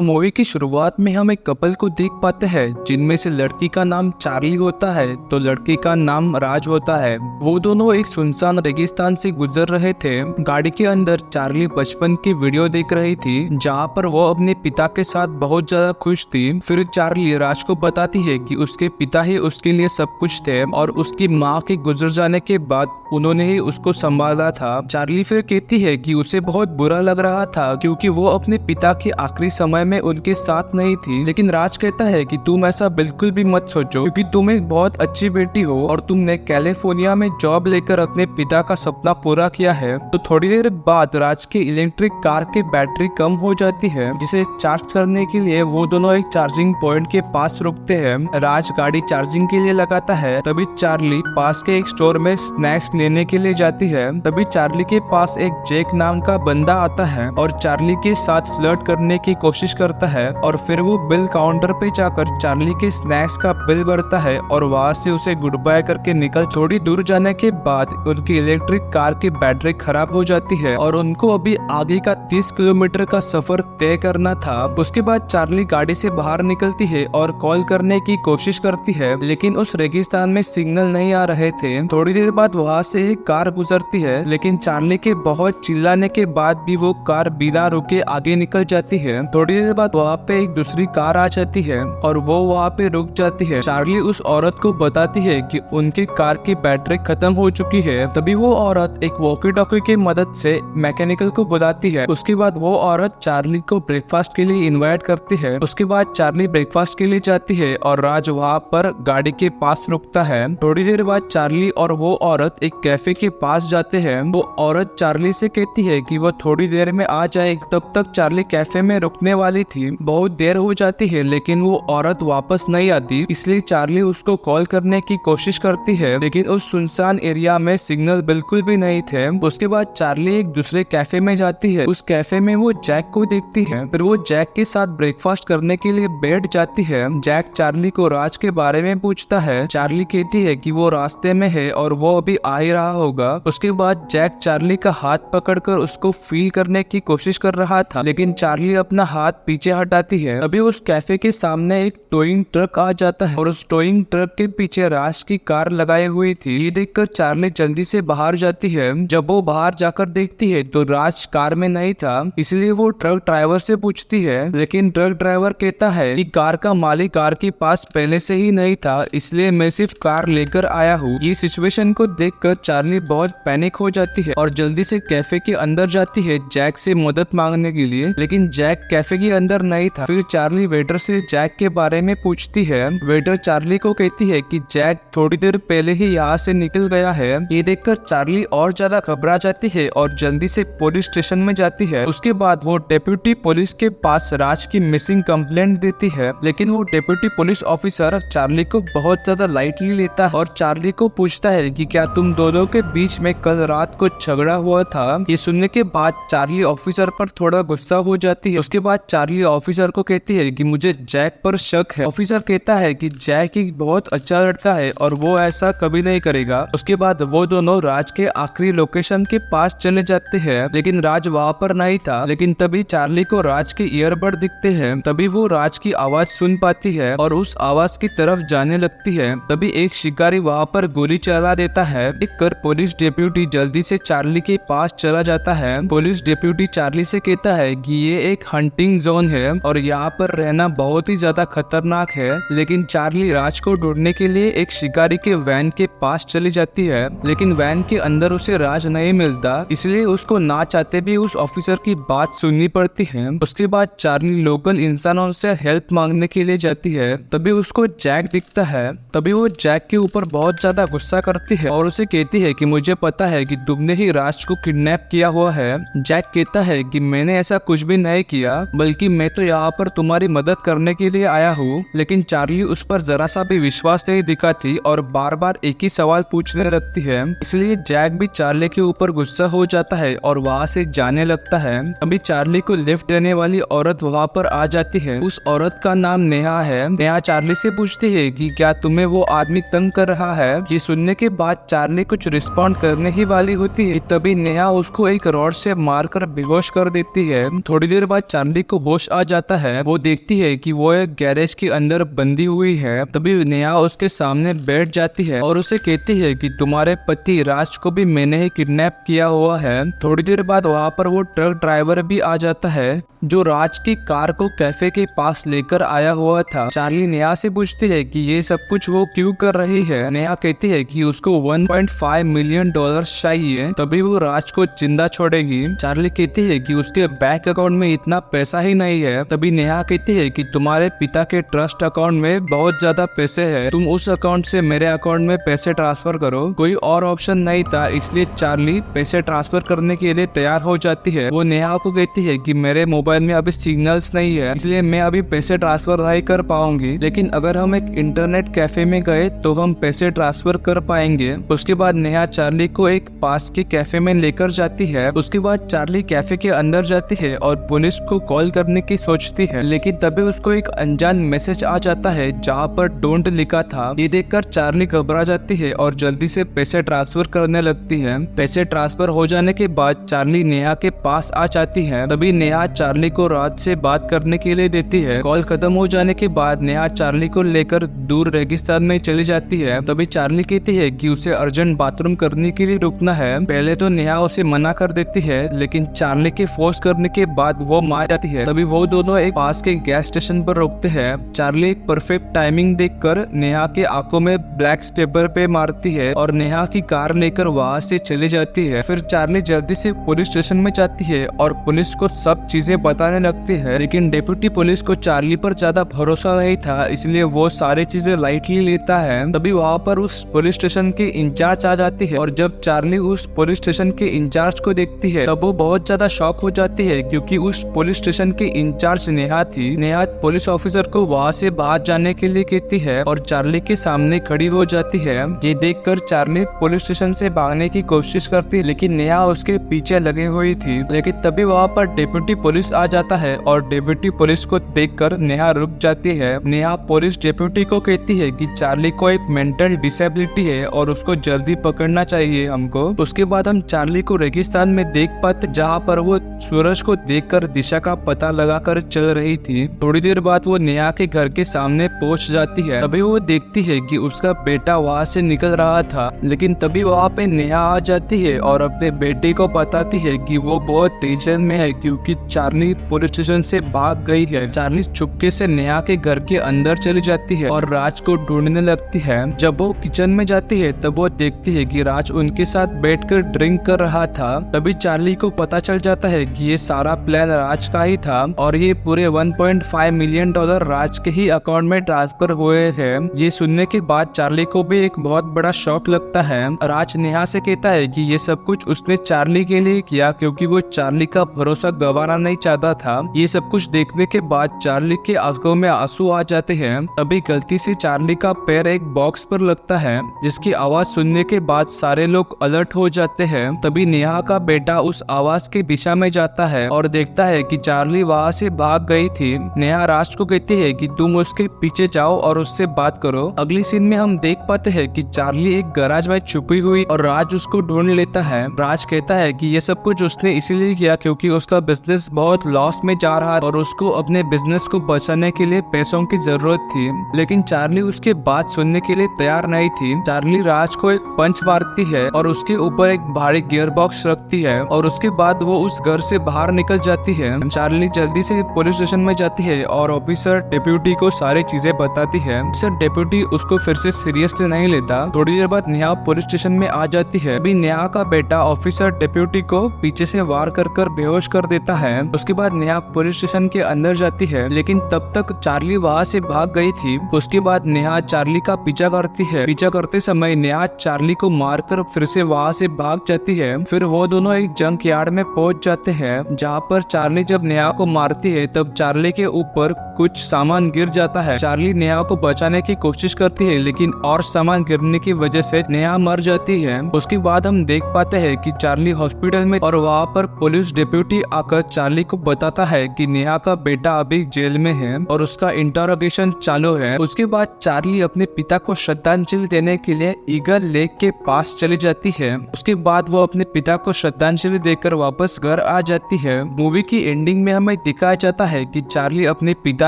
Movie की शुरुआत में हम एक कपल को देख पाते हैं जिनमें से लड़की का नाम चार्ली होता है तो लड़के का नाम राज होता है। वो दोनों एक सुनसान रेगिस्तान से गुजर रहे थे। गाड़ी के अंदर चार्ली बचपन की वीडियो देख रही थी जहाँ पर वो अपने पिता के साथ बहुत ज्यादा खुश थी। फिर चार्ली राज को बताती है कि उसके पिता ही उसके लिए सब कुछ थे और उसकी माँ के गुजर जाने के बाद उन्होंने ही उसको संभाला था। चार्ली फिर कहती है कि उसे बहुत बुरा लग रहा था क्योंकि वो अपने पिता के आखिरी समय में उनके साथ नहीं थी, लेकिन राज कहता है कि तुम ऐसा बिल्कुल भी मत सोचो क्योंकि तुम एक बहुत अच्छी बेटी हो और तुमने कैलिफोर्निया में जॉब लेकर अपने पिता का सपना पूरा किया है। तो थोड़ी देर बाद राज की इलेक्ट्रिक कार की बैटरी कम हो जाती है जिसे चार्ज करने के लिए वो दोनों एक चार्जिंग पॉइंट के पास रुकते हैं। राज गाड़ी चार्जिंग के लिए लगाता है, तभी चार्ली पास के एक स्टोर में स्नैक्स लेने के लिए जाती है। तभी चार्ली के पास एक जैक नाम का बंदा आता है और चार्ली के साथ फ्लर्ट करने की कोशिश करता है और फिर वो बिल काउंटर पे जाकर चार्ली के स्नैक्स का बिल भरता है और वहाँ से उसे गुड बाय करके निकल। थोड़ी दूर जाने के बाद उनकी इलेक्ट्रिक कार की बैटरी खराब हो जाती है और उनको अभी आगे का 30 किलोमीटर का सफर तय करना था। उसके बाद चार्ली गाड़ी से बाहर निकलती है और कॉल करने की कोशिश करती है, लेकिन उस रेगिस्तान में सिग्नल नहीं आ रहे थे। थोड़ी देर बाद वहाँ से एक कार गुजरती है, लेकिन चार्ली के बहुत चिल्लाने के बाद भी वो कार बिना रुके आगे निकल जाती है। थोड़ी देर बाद वहाँ पे एक दूसरी कार आ जाती है और वो वहाँ पे रुक जाती है। चार्ली उस औरत को बताती है कि उनकी कार की बैटरी खत्म हो चुकी है। तभी वो औरत एक वॉकी टॉकी की मदद से मैकेनिकल को बुलाती है। उसके बाद वो औरत चार्ली को ब्रेकफास्ट के लिए इनवाइट करती है। उसके बाद चार्ली ब्रेकफास्ट के लिए जाती है और राज वहाँ पर गाड़ी के पास रुकता है। थोड़ी देर बाद चार्ली और वो औरत एक कैफे के पास जाते हैं। वो औरत चार्ली से कहती है कि वो थोड़ी देर में आ जाए। तब तक चार्ली कैफे में रुकने वाली थी। बहुत देर हो जाती है लेकिन वो औरत वापस नहीं आती, इसलिए चार्ली उसको कॉल करने की कोशिश करती है, लेकिन उस सुनसान एरिया में सिग्नल बिल्कुल भी नहीं थे। उसके बाद चार्ली एक दूसरे कैफे में जाती है। उस कैफे में वो जैक को देखती है। फिर वो जैक के साथ ब्रेकफास्ट करने के लिए बैठ जाती है। जैक चार्ली को राज के बारे में पूछता है। चार्ली कहती है कि वो रास्ते में है और वो अभी आ ही रहा होगा। उसके बाद जैक चार्ली का हाथ पकड़कर उसको फील करने की कोशिश कर रहा था, लेकिन चार्ली अपना हाथ पीछे हटाती है। अभी उस कैफे के सामने एक टोइंग ट्रक आ जाता है और उस टोइंग ट्रक के पीछे राज की कार लगाई हुई थी। ये देखकर चार्ली जल्दी से बाहर जाती है। जब वो बाहर जाकर देखती है तो राज कार में नहीं था, इसलिए वो ट्रक ड्राइवर से पूछती है, लेकिन ट्रक ड्राइवर कहता है कि कार का मालिक कार के पास पहले से ही नहीं था, इसलिए मैं सिर्फ कार लेकर आया हूँ। ये सिचुएशन को देखकर चार्ली बहुत पैनिक हो जाती है और जल्दी से कैफे के अंदर जाती है जैक से मदद मांगने के लिए, लेकिन जैक कैफे के अंदर नहीं था। फिर चार्ली वेटर से जैक के बारे में पूछती है। वेटर चार्ली को कहती है कि जैक थोड़ी देर पहले ही यहाँ से निकल गया है। ये देखकर चार्ली और ज्यादा घबरा जाती है और जल्दी से पुलिस स्टेशन में जाती है। उसके बाद वो डेप्यूटी पुलिस के पास राज की मिसिंग कंप्लेंट देती है, लेकिन वो डेप्यूटी पुलिस ऑफिसर चार्ली को बहुत ज्यादा लाइटली लेता है और चार्ली को पूछता है कि क्या तुम दोनों के बीच में कल रात को झगड़ा हुआ था। ये सुनने के बाद चार्ली ऑफिसर पर थोड़ा गुस्सा हो जाती है। उसके बाद चार्ली ऑफिसर को कहती है कि मुझे जैक पर शक है। ऑफिसर कहता है कि जैक एक बहुत अच्छा लड़का है और वो ऐसा कभी नहीं करेगा। उसके बाद वो दोनों राज के आखिरी लोकेशन के पास चले जाते हैं, लेकिन राज वहाँ पर नहीं था। लेकिन तभी चार्ली को राज के ईयरबड दिखते हैं। तभी वो राज की आवाज सुन पाती है और उस आवाज की तरफ जाने लगती है। तभी एक शिकारी वहाँ पर गोली चला देता है। देखकर पुलिस डेप्यूटी जल्दी से चार्ली के पास चला जाता है। पुलिस डेप्यूटी चार्ली से कहता है कि ये एक हंटिंग जोन है और यहाँ पर रहना बहुत ही ज्यादा खतरनाक है, लेकिन चार्ली राज को ढूंढने के लिए एक शिकारी के वैन के पास चली जाती है, लेकिन वैन के अंदर उसे राज नहीं मिलता, इसलिए उसको ना चाहते भी उस ऑफिसर की बात सुननी पड़ती है। उसके बाद चार्ली लोकल इंसानों से हेल्प मांगने के लिए जाती है। तभी उसको जैक दिखता है। तभी वो जैक के ऊपर बहुत ज्यादा गुस्सा करती है और उसे कहती है कि मुझे पता है कि तुमने ही राज को किडनैप किया हुआ है। जैक कहता है कि मैंने ऐसा कुछ भी नहीं किया, बल्कि मैं तो यहाँ पर तुम्हारी मदद करने के लिए आया हूँ। लेकिन चार्ली उस पर जरा सा भी विश्वास नहीं दिखाती और बार बार एक ही सवाल पूछने लगती है, इसलिए जैक भी चार्ली के ऊपर गुस्सा हो जाता है और वहाँ से जाने लगता है। अभी चार्ली को लिफ्ट देने वाली औरत वहाँ पर आ जाती है। उस औरत का नाम नेहा है। नेहा चार्ली से पूछती है कि क्या तुम्हें वो आदमी तंग कर रहा है। ये सुनने के बाद चार्ली कुछ रिस्पॉन्ड करने ही वाली होती है, तभी नेहा उसको एक रॉड से मारकर बेहोश कर देती है। थोड़ी देर बाद चार्ली को होश आ जाता है। वो देखती है कि वो एक गैरेज के अंदर बंदी हुई है। तभी नेहा उसके सामने बैठ जाती है और उसे कहती है कि तुम्हारे पति राज को भी मैंने ही किडनैप किया हुआ है। थोड़ी देर बाद वहाँ पर वो ट्रक ड्राइवर भी आ जाता है जो राज की कार को कैफे के पास लेकर आया हुआ था। चार्ली नेहा से पूछती है कि ये सब कुछ वो क्यों कर रही है। नेहा कहती है कि उसको 1.5 मिलियन डॉलर चाहिए, तभी वो राज को जिंदा छोड़ेगी। चार्ली कहती है कि उसके बैंक अकाउंट में इतना पैसा ही नहीं है। तभी नेहा कहती है कि तुम्हारे पिता के ट्रस्ट अकाउंट में बहुत ज्यादा पैसे है, तुम उस अकाउंट से मेरे अकाउंट में पैसे ट्रांसफर करो। कोई और ऑप्शन नहीं था, इसलिए चार्ली पैसे ट्रांसफर करने के लिए तैयार हो जाती है। वो नेहा को कहती है कि मेरे मोबाइल में अभी सिग्नल्स नहीं है, इसलिए मैं अभी पैसे ट्रांसफर नहीं कर पाऊंगी, लेकिन अगर हम एक इंटरनेट कैफे में गए तो हम पैसे ट्रांसफर कर पाएंगे। उसके बाद नेहा चार्ली को एक पास के कैफे में लेकर जाती है। उसके बाद चार्ली कैफे के अंदर जाती है और पुलिस को कॉल करने की सोचती है, लेकिन तभी उसको एक अनजान मैसेज आ जाता है जहाँ पर डोंट लिखा था। ये देखकर चार्ली घबरा जाती है और जल्दी से पैसे ट्रांसफर करने लगती है। पैसे ट्रांसफर हो जाने के बाद चार्ली नेहा के पास आ जाती है। तभी नेहा चार्ली को राज से बात करने के लिए देती है। कॉल खत्म हो जाने के बाद नेहा चार्ली को लेकर दूर रेगिस्तान में चली जाती है। तभी चार्ली कहती है कि उसे अर्जेंट बाथरूम करने के लिए रुकना है। पहले तो नेहा उसे मना कर देती है, लेकिन चार्ली के फोर्स करने के बाद वो मान जाती है। तभी वो दोनों एक पास के गैस स्टेशन पर रुकते हैं। चार्ली एक परफेक्ट टाइमिंग देखकर नेहा के आंखों में ब्लैक पेपर पे मारती है और नेहा की कार लेकर वहाँ से चली जाती है। फिर चार्ली जल्दी से पुलिस स्टेशन में जाती है और पुलिस को सब चीजें बताने लगती है, लेकिन डेप्यूटी पुलिस को चार्ली पर ज्यादा भरोसा नहीं था, इसलिए वो सारी चीजें लाइटली लेता है। तभी वहाँ पर उस पुलिस स्टेशन के इंचार्ज आ जाती है और जब चार्ली उस पुलिस स्टेशन के इंचार्ज को देखती है तब वो बहुत ज्यादा शॉक हो जाती है, क्योंकि उस पुलिस स्टेशन के इंचार्ज नेहा थी। नेहा पुलिस ऑफिसर को वहाँ से बाहर जाने के लिए कहती है और चार्ली के सामने खड़ी हो जाती है। ये देखकर चार्ली पुलिस स्टेशन से भागने की कोशिश करती है, लेकिन नेहा उसके पीछे लगी हुई थी। लेकिन तभी वहाँ पर डेप्यूटी पुलिस आ जाता है और डेप्यूटी पुलिस को देखकर नेहा रुक जाती है। नेहा पुलिस डेप्यूटी को कहती है कि चार्ली को एक मेंटल डिसेबिलिटी है और उसको जल्दी पकड़ना चाहिए हमको। उसके बाद हम चार्ली को रेगिस्तान में देख पाते जहाँ पर वो सूरज को देखकर दिशा का पता लगाकर चल रही थी। थोड़ी देर बाद वो नेहा के घर के सामने पहुंच जाती है। तभी वो देखती है कि उसका बेटा वहाँ से निकल रहा था, लेकिन तभी वहाँ पे नेहा आ जाती है और अपने बेटे को बताती है कि वो बहुत टेंशन में है क्योंकि चार्ली पुलिस स्टेशन से भाग गई है। चार्ली चुपके से नेहा के घर के अंदर चली जाती है और राज को ढूंढने लगती है। जब वो किचन में जाती है तब वो देखती है कि राज उनके साथ बैठकर ड्रिंक कर रहा था। तभी चार्ली को पता चल जाता है कि ये सारा प्लान राज का ही था और ये पूरे 1.5 मिलियन डॉलर राज के ही अकाउंट में ट्रांसफर हुए हैं। ये सुनने के बाद चार्ली को भी एक बहुत बड़ा शॉक लगता है। राज नेहा से कहता है कि ये सब कुछ उसने चार्ली के लिए किया क्योंकि वो चार्ली का भरोसा गंवाना नहीं चाहता था। ये सब कुछ देखने के बाद चार्ली के आंखों में आंसू आ जाते हैं। तभी गलती से चार्ली का पैर एक बॉक्स पर लगता है, जिसकी आवाज सुनने के बाद सारे लोग अलर्ट हो जाते हैं। तभी नेहा का बेटा उस आवाज की दिशा में जाता है और देखता है कि चार्ली वहाँ से भाग गई थी। नेहा राज को कहती है कि तुम उसके पीछे जाओ और उससे बात करो। अगली सीन में हम देख पाते हैं कि चार्ली एक गैराज में छुपी हुई और राज उसको ढूंढ लेता है। राज कहता है कि ये सब कुछ उसने इसीलिए किया क्योंकि उसका बिजनेस बहुत लॉस में जा रहा और उसको अपने बिजनेस को बचाने के लिए पैसों की जरूरत थी, लेकिन चार्ली उसके बात सुनने के लिए तैयार नहीं थी। चार्ली राज को एक पंच मारती है और उसके ऊपर एक भारी गियर बॉक्स रखती है और उसके बाद वो उस घर से बाहर निकल जाती है। चार्ली जल्दी से पुलिस स्टेशन में जाती है और ऑफिसर डेप्यूटी को सारी चीजें बताती है। ऑफिसर डेप्यूटी उसको फिर से सीरियसली नहीं लेता। थोड़ी देर बाद नेहा पुलिस स्टेशन में आ जाती है। अभी नेहा का बेटा ऑफिसर डेप्यूटी को पीछे से वार कर बेहोश कर देता है। उसके बाद नेहा पुलिस स्टेशन के अंदर जाती है, लेकिन तब तक चार्ली वहाँ से भाग गई थी। उसके बाद नेहा चार्ली का पीछा करती है। पीछा करते समय नेहा चार्ली को मारकर फिर से वहाँ से भाग जाती है। फिर वो दोनों एक जंक यार्ड में पहुंच जाते हैं, जहाँ पर चार्ली जब नेहा को मारती है तब चार्ली के ऊपर कुछ सामान गिर जाता है। चार्ली नेहा को बचाने की कोशिश करती है, लेकिन और सामान गिरने की वजह से नेहा मर जाती है। उसके बाद हम देख पाते हैं कि चार्ली हॉस्पिटल में, और वहाँ पर पुलिस डिप्यूटी आकर चार्ली को बताता है कि नेहा का बेटा अभी जेल में है और उसका इंटरोगेशन चालू है। उसके बाद चार्ली अपने पिता को श्रद्धांजलि देने के लिए ईगल लेक के पास चली जाती है। उसके बाद वो अपने पिता को श्रद्धांजलि देकर वापस घर आ जाती है। मूवी की एंडिंग में हमें दिखाया जाता है कि चार्ली अपने पिता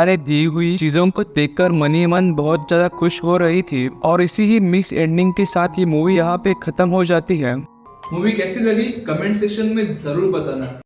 ने दी हुई चीजों को देखकर मनी मन बहुत ज्यादा खुश हो रही थी, और इसी ही मिक्स एंडिंग के साथ ये मूवी यहाँ पे खत्म हो जाती है। मूवी कैसी लगी कमेंट सेक्शन में जरूर बताना।